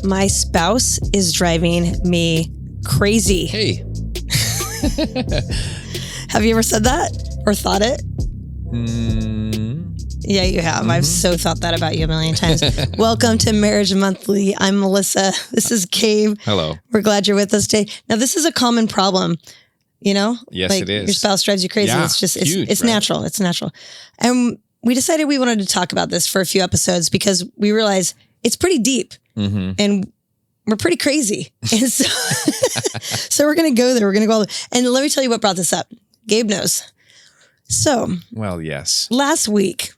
My spouse is driving me crazy. Hey. Have you ever said that or thought it? Yeah, you have. I've so thought that about you a million times. Welcome to Marriage Monthly. I'm Melissa. This is Gabe. Hello. We're glad you're with us today. Now, this is a common problem, you know? Yes, like it is. Your spouse drives you crazy. Yeah, it's just, huge, it's right? natural. It's natural. And we decided we wanted to talk about this for a few episodes because we realize it's pretty deep and we're pretty crazy. And so, so we're going to go there. We're going to go all the, and let me tell you what brought this up. Gabe knows. So, well, yes. Last week,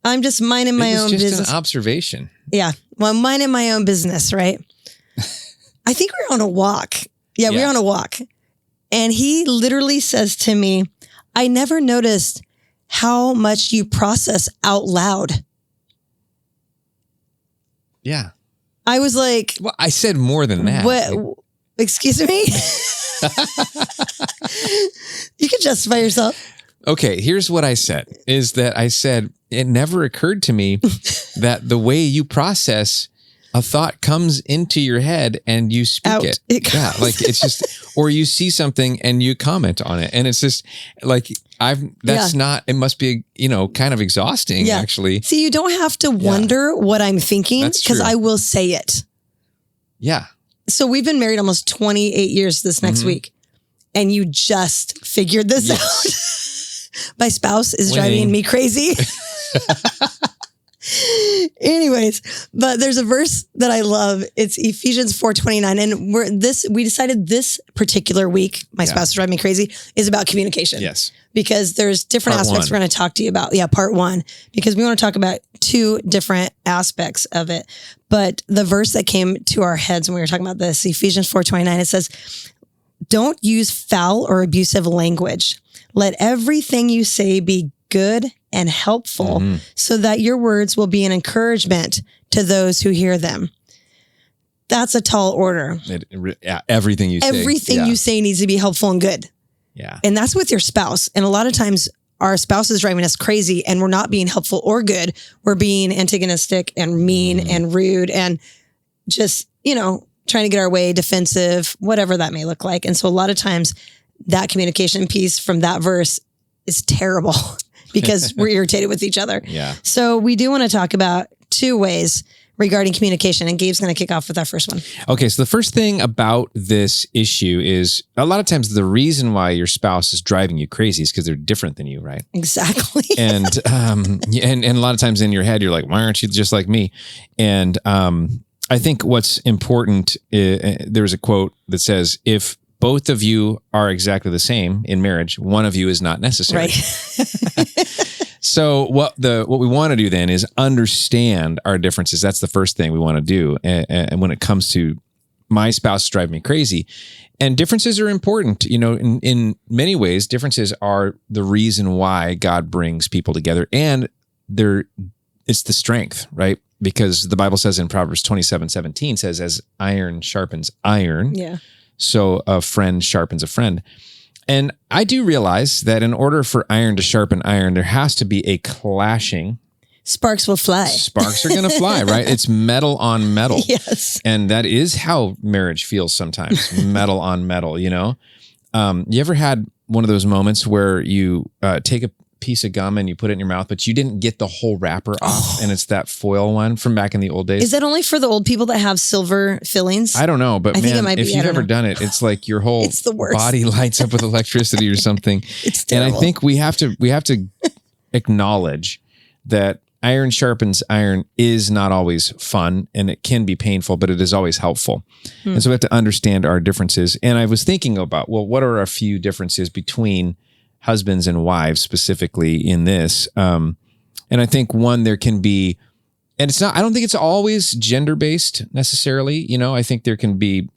I'm just minding my own business. It was just an observation. Yeah. Well, I'm minding my own business, right? I think we were on a walk. Yeah, we were on a walk. And he literally says to me, I never noticed how much you process out loud. Yeah. I was like... Well, I said more than that. What? Excuse me? You can justify yourself. Okay, here's what I said, is that I said, it never occurred to me that the way you process a thought comes into your head and you speak Out. it. Yeah, like it's just, or you see something and you comment on it. And it's just like, it must be, kind of exhausting actually. See, you don't have to wonder what I'm thinking because I will say it. Yeah. So we've been married almost 28 years this next week. And you just figured this out. My spouse is driving me crazy. Anyways, but there's a verse that I love. It's Ephesians 4:29. And we decided this particular week, my spouse is driving me crazy, is about communication. Yes. Because there's different aspects we're going to talk to you about. Yeah, part one. Because we want to talk about two different aspects of it. But the verse that came to our heads when we were talking about this, Ephesians 4:29, it says, don't use foul or abusive language. Let everything you say be good and helpful so that your words will be an encouragement to those who hear them. That's a tall order. Everything you say. Everything you say needs to be helpful and good. Yeah. And that's with your spouse. And a lot of times our spouse is driving us crazy and we're not being helpful or good. We're being antagonistic and mean and rude and just, trying to get our way, defensive, whatever that may look like. And so a lot of times that communication piece from that verse is terrible because we're irritated with each other. Yeah. So we do want to talk about two ways regarding communication, and Gabe's going to kick off with our first one. Okay. So the first thing about this issue is a lot of times the reason why your spouse is driving you crazy is because they're different than you, right? Exactly. And a lot of times in your head, you're like, why aren't you just like me? And, I think what's important, there's a quote that says, if both of you are exactly the same in marriage, one of you is not necessary. Right. So what we want to do then is understand our differences. That's the first thing we want to do. And when it comes to my spouse driving me crazy, and differences are important, in many ways, differences are the reason why God brings people together, and it's the strength, right? Because the Bible says in Proverbs 27:17 says, as iron sharpens iron, so a friend sharpens a friend. And I do realize that in order for iron to sharpen iron, there has to be a clashing. Sparks will fly. Sparks are going to fly, right? It's metal on metal. Yes. And that is how marriage feels sometimes, metal on metal, You ever had one of those moments where you take a piece of gum and you put it in your mouth, but you didn't get the whole wrapper off, and it's that foil one from back in the old days? Is that only for the old people that have silver fillings? I don't know, but I think it might be. If you've ever done it, it's like your whole body lights up with electricity or something. It's terrible. And I think we have to acknowledge that iron sharpens iron is not always fun, and it can be painful, but it is always helpful. And so we have to understand our differences. And I was thinking about, what are a few differences between husbands and wives specifically in this? And I think one, there can be, and I don't think it's always gender-based necessarily. I think there can be,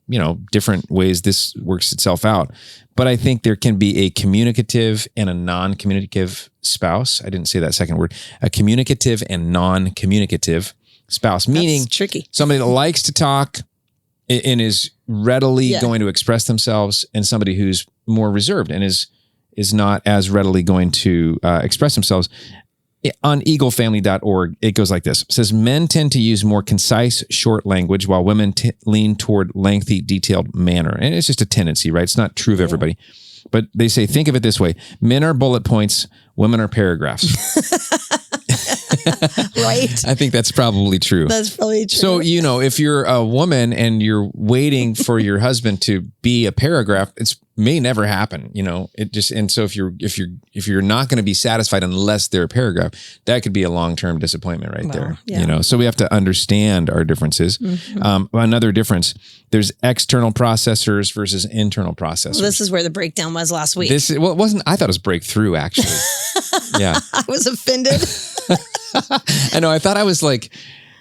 different ways this works itself out. But I think there can be a communicative and a non-communicative spouse. I didn't say that second word. A communicative and non-communicative spouse, meaning that's tricky. Somebody that likes to talk and is readily going to express themselves, and somebody who's more reserved and is not as readily going to express themselves. on eaglefamily.org, it goes like this. It says, men tend to use more concise, short language, while women lean toward lengthy, detailed manner. And it's just a tendency, right? It's not true of everybody. But they say, think of it this way. Men are bullet points, women are paragraphs. Right. I think that's probably true. That's probably true. So, if you're a woman and you're waiting for your husband to be a paragraph, it may never happen. And so if you're not going to be satisfied unless they're a paragraph, that could be a long-term disappointment right there. Yeah. So we have to understand our differences. Mm-hmm. Another difference, there's external processors versus internal processors. Well, this is where the breakdown was last week. It wasn't, I thought it was breakthrough actually. Yeah. I was offended. I know. I thought I was like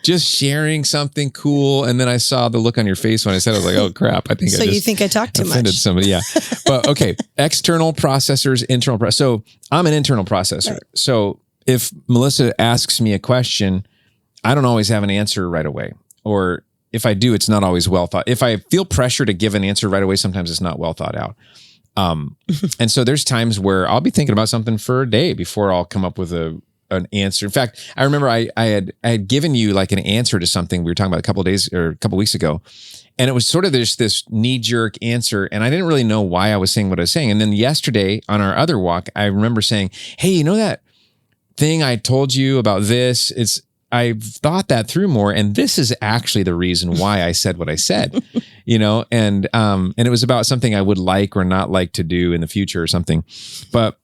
just sharing something cool, and then I saw the look on your face when I said it. I was like, "Oh crap!" I think so. You think I talk too offended much? Somebody, yeah. But okay, external processors, internal. So I'm an internal processor. Right. So if Melissa asks me a question, I don't always have an answer right away, or if I do, it's not always well thought. If I feel pressure to give an answer right away, sometimes it's not well thought out. And so there's times where I'll be thinking about something for a day before I'll come up with an answer. In fact, I remember I had given you like an answer to something we were talking about a couple of weeks ago. And it was sort of this knee-jerk answer. And I didn't really know why I was saying what I was saying. And then yesterday on our other walk, I remember saying, hey, you know that thing I told you about this? I've thought that through more. And this is actually the reason why I said what I said, and it was about something I would like or not like to do in the future or something. But,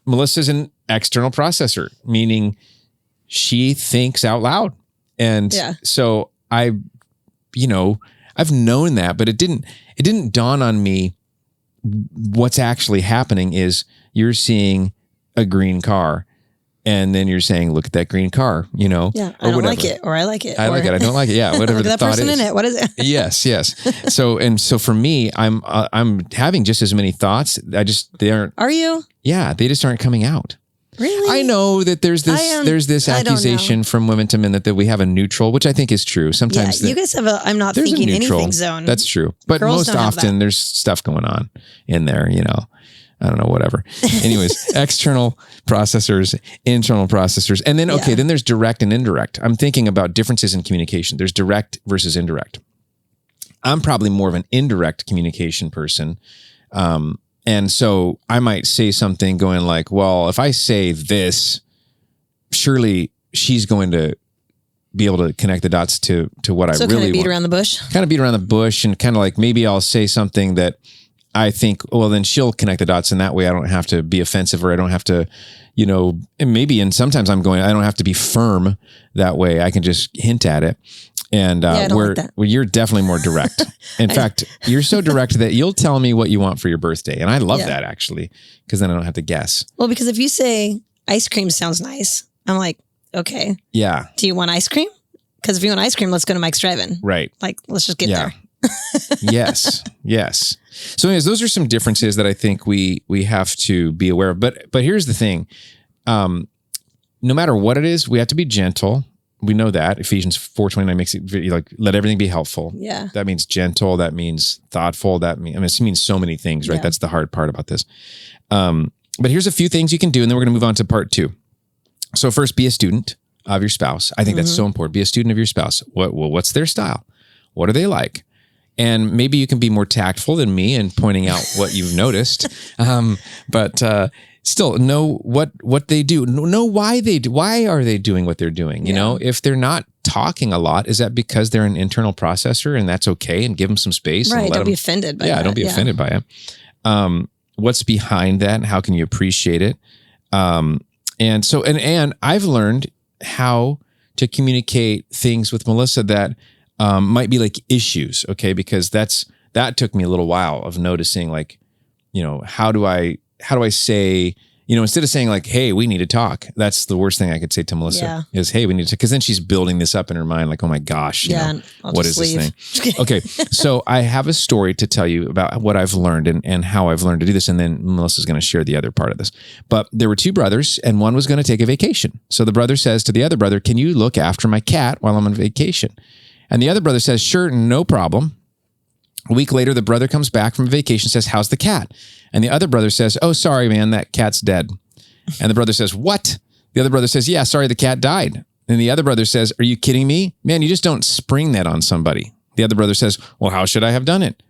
Melissa's an external processor, meaning she thinks out loud. And so I've known that, but it didn't dawn on me. What's actually happening is you're seeing a green car and then you're saying, look at that green car, I don't like it, or I like it. I like it. I don't like it. Yeah. Whatever the that thought person is. in it. What is it? Yes. So for me, I'm having just as many thoughts. They aren't. Are you? Yeah. They just aren't coming out. Really? I know that there's this accusation from women to men that we have a neutral, which I think is true. Sometimes you guys have I'm not thinking anything zone. That's true. But Girls most often there's stuff going on in there, I don't know, whatever. Anyways, external processors, internal processors. And then, then there's direct and indirect. I'm thinking about differences in communication. There's direct versus indirect. I'm probably more of an indirect communication person. And so I might say something going like, well, if I say this, surely she's going to be able to connect the dots to what I really want. So kind of beat around the bush? Kind of beat around the bush, and kind of like maybe I'll say something that I think, well, then she'll connect the dots, and that way I don't have to be offensive, or I don't have to, and sometimes I don't have to be firm that way. I can just hint at it. And you're definitely more direct. In fact, you're so direct that you'll tell me what you want for your birthday. And I love that, actually, because then I don't have to guess. Well, because if you say ice cream sounds nice, I'm like, okay. Yeah. Do you want ice cream? Because if you want ice cream, let's go to Mike's Drive-In. Right. Like, let's just get there. Yes. So anyways, those are some differences that I think we have to be aware of. But here's the thing. No matter what it is, we have to be gentle. We know that Ephesians 4:29 makes it like, let everything be helpful. Yeah. That means gentle. That means thoughtful. It means so many things, right? Yeah. That's the hard part about this. But here's a few things you can do, and then we're going to move on to part 2. So first, be a student of your spouse. I think that's so important. Be a student of your spouse. What's their style? What are they like? And maybe you can be more tactful than me in pointing out what you've noticed. But still know what they do. Know why they do. Why are they doing what they're doing? You know, if they're not talking a lot, is that because they're an internal processor, and that's okay, and give them some space? Right. And Don't be offended by that. Don't be offended by it. What's behind that, and how can you appreciate it? And I've learned how to communicate things with Melissa that might be like issues, okay? Because that took me a little while of noticing, like, how do I say, instead of saying like, hey, we need to talk. That's the worst thing I could say to Melissa is, hey, we need to, because then she's building this up in her mind, like, oh my gosh, what is this thing? Okay. So I have a story to tell you about what I've learned and how I've learned to do this. And then Melissa's going to share the other part of this. But there were 2 brothers, and one was going to take a vacation. So the brother says to the other brother, can you look after my cat while I'm on vacation? And the other brother says, sure, no problem. A week later, the brother comes back from vacation, says, how's the cat? And the other brother says, oh, sorry, man, that cat's dead. And the brother says, what? The other brother says, yeah, sorry, the cat died. And the other brother says, are you kidding me? Man, you just don't spring that on somebody. The other brother says, well, how should I have done it?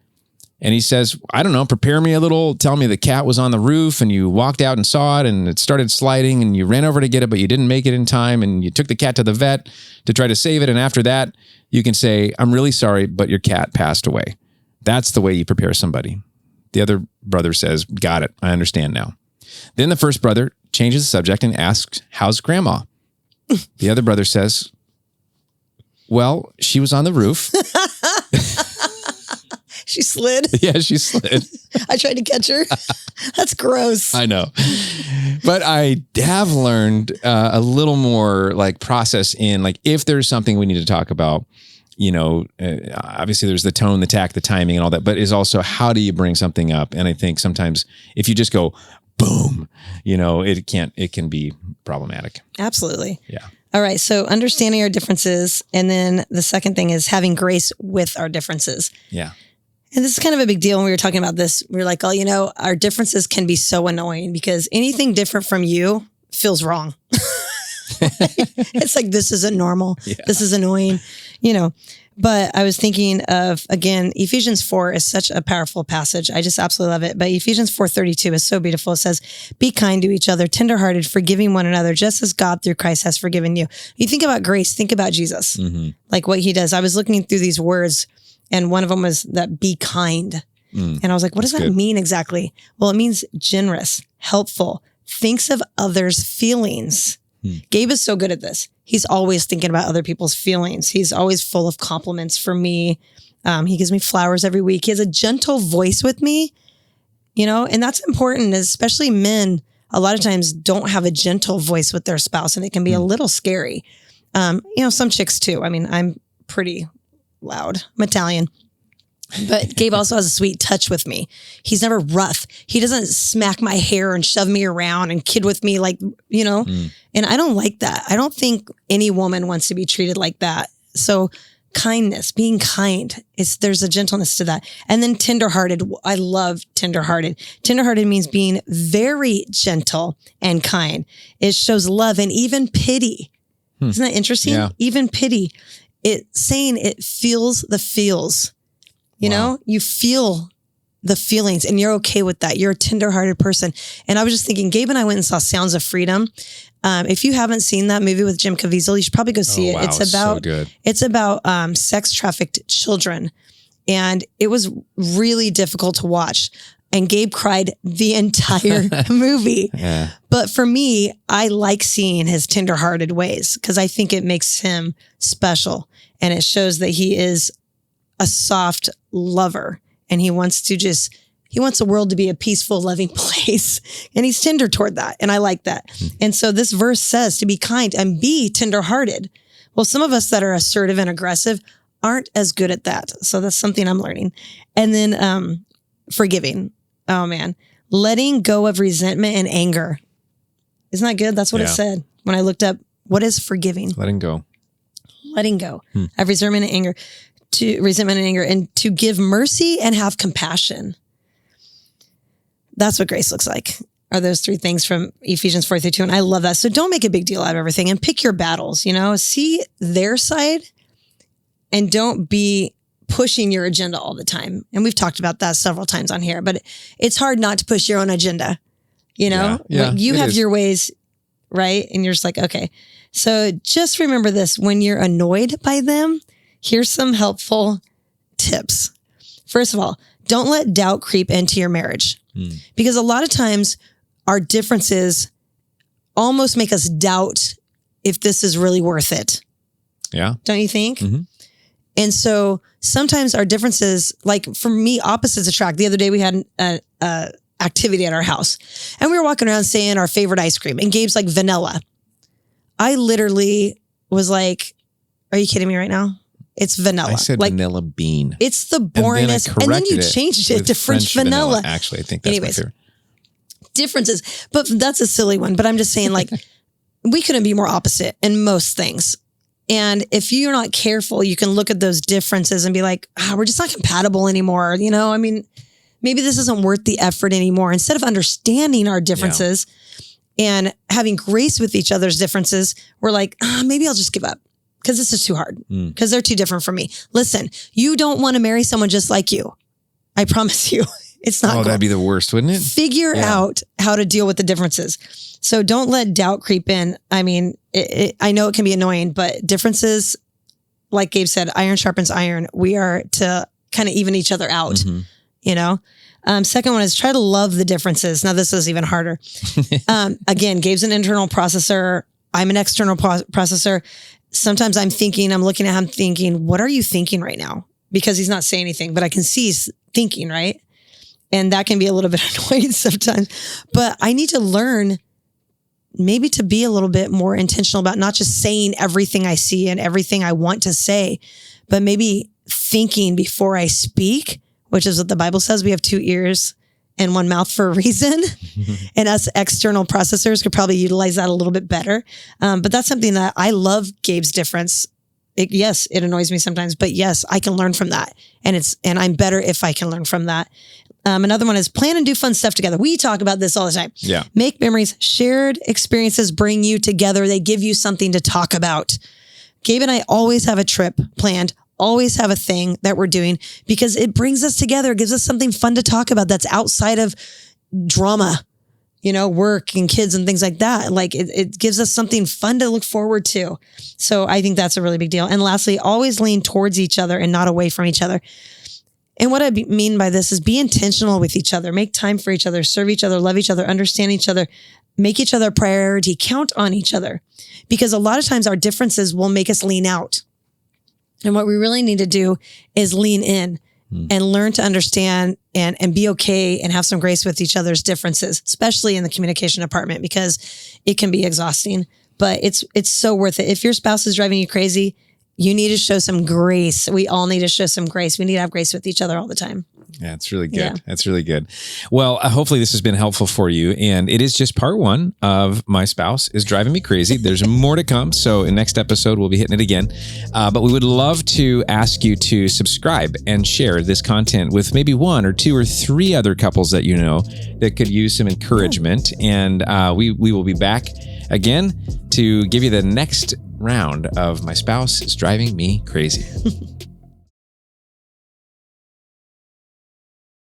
And he says, I don't know, prepare me a little, tell me the cat was on the roof and you walked out and saw it and it started sliding and you ran over to get it, but you didn't make it in time and you took the cat to the vet to try to save it. And after that, you can say, I'm really sorry, but your cat passed away. That's the way you prepare somebody. The other brother says, got it. I understand now. Then the first brother changes the subject and asks, how's grandma? The other brother says, well, she was on the roof. She slid. Yeah, she slid. I tried to catch her. That's gross. I know. But I have learned a little more like process in like if there's something we need to talk about, you know, obviously there's the tone, the tact, the timing and all that, but is also how do you bring something up? And I think sometimes if you just go boom, you know, it can be problematic. Absolutely. Yeah. All right. So understanding our differences. And then the second thing is having grace with our differences. Yeah. And this is kind of a big deal when we were talking about this. We were like, oh, you know, our differences can be so annoying because anything different from you feels wrong. It's like, this isn't normal. Yeah. This is annoying, you know. But I was thinking of, again, Ephesians 4 is such a powerful passage. I just absolutely love it. But Ephesians 4:32 is so beautiful. It says, be kind to each other, tenderhearted, forgiving one another, just as God through Christ has forgiven you. You think about grace, think about Jesus, like what he does. I was looking through these words and one of them was that be kind. And I was like, what does that mean exactly? Well, it means generous, helpful, thinks of others' feelings. Gabe is so good at this. He's always thinking about other people's feelings. He's always full of compliments for me. He gives me flowers every week. He has a gentle voice with me, you know, and that's important, especially men a lot of times don't have a gentle voice with their spouse and it can be a little scary. You know, some chicks too. I mean, I'm pretty loud. I'm Italian. But Gabe also has a sweet touch with me. He's never rough. He doesn't smack my hair and shove me around and kid with me like, you know, and I don't like that. I don't think any woman wants to be treated like that. So kindness, being kind, there's a gentleness to that. And then tenderhearted. I love tenderhearted. Tenderhearted means being very gentle and kind. It shows love and even pity. Isn't that interesting? Yeah. Even pity. It's saying it feels the feels. You know, you feel the feelings and you're okay with that. You're a tenderhearted person. And I was just thinking, Gabe and I went and saw Sounds of Freedom. If you haven't seen that movie with Jim Caviezel, you should probably go see it. Wow, It's about sex trafficked children. And it was really difficult to watch. And Gabe cried the entire movie. Yeah. But for me, I like seeing his tenderhearted ways because I think it makes him special. And it shows that he is a soft lover and he wants the world to be a peaceful, loving place. And he's tender toward that. And I like that. And so this verse says to be kind and be tenderhearted. Well, some of us that are assertive and aggressive aren't as good at that. So that's something I'm learning. And then forgiving. Oh man. Letting go of resentment and anger. Isn't that good? That's what it said when I looked up what is forgiving. Letting go of resentment and anger. To resentment and anger, and to give mercy and have compassion. That's what grace looks like. Are those three things from Ephesians 4:32. And I love that. So don't make a big deal out of everything and pick your battles, you know, see their side and don't be pushing your agenda all the time. And we've talked about that several times on here, but it's hard not to push your own agenda. You know, you have your ways, right? And you're just like, okay. So just remember this, when you're annoyed by them, here's some helpful tips. First of all, don't let doubt creep into your marriage because a lot of times our differences almost make us doubt if this is really worth it. Yeah. Don't you think? And so sometimes our differences, like for me, opposites attract. The other day we had an activity at our house and we were walking around saying our favorite ice cream and Gabe's like vanilla. I literally was like, are you kidding me right now? It's vanilla. I said like, vanilla bean. It's the boringest. And then you changed it to French vanilla. Actually, I think that's my favorite. Differences. But that's a silly one. But I'm just saying like, we couldn't be more opposite in most things. And if you're not careful, you can look at those differences and be like, we're just not compatible anymore. You know, I mean, maybe this isn't worth the effort anymore. Instead of understanding our differences and having grace with each other's differences, we're like, maybe I'll just give up because this is too hard because they're too different for me. Listen, you don't want to marry someone just like you. I promise you. It's not. Oh, that'd be the worst, wouldn't it? Figure out how to deal with the differences. So don't let doubt creep in. I mean, I know it can be annoying, but differences, like Gabe said, iron sharpens iron. We are to kind of even each other out, you know? Second one is try to love the differences. Now this is even harder. Again, Gabe's an internal processor. I'm an external processor. Sometimes I'm looking at him thinking, what are you thinking right now? Because he's not saying anything, but I can see he's thinking, right? And that can be a little bit annoying sometimes. But I need to learn maybe to be a little bit more intentional about not just saying everything I see and everything I want to say, but maybe thinking before I speak, which is what the Bible says. We have 2 ears and 1 mouth for a reason. And us external processors could probably utilize that a little bit better. But that's something that I love Gabe's difference. Yes, it annoys me sometimes, but yes, I can learn from that. And I'm better if I can learn from that. Another one is plan and do fun stuff together. We talk about this all the time. Yeah. Make memories. Shared experiences bring you together. They give you something to talk about. Gabe and I always have a trip planned, always have a thing that we're doing because it brings us together. It gives us something fun to talk about that's outside of drama, you know, work and kids and things like that. Like it gives us something fun to look forward to. So I think that's a really big deal. And lastly, always lean towards each other and not away from each other. And what I mean by this is be intentional with each other, make time for each other, serve each other, love each other, understand each other, make each other a priority, count on each other. Because a lot of times our differences will make us lean out. And what we really need to do is lean in and learn to understand and be okay and have some grace with each other's differences, especially in the communication department, because it can be exhausting, but it's so worth it. If your spouse is driving you crazy, you need to show some grace. We all need to show some grace. We need to have grace with each other all the time. Yeah, it's really good. Yeah. That's really good. Well, hopefully this has been helpful for you. And it is just part 1 of My Spouse is Driving Me Crazy. There's more to come. So in next episode, we'll be hitting it again. But we would love to ask you to subscribe and share this content with maybe 1 or 2 or 3 other couples that you know that could use some encouragement. And we will be back again to give you the next round of My Spouse is Driving Me Crazy.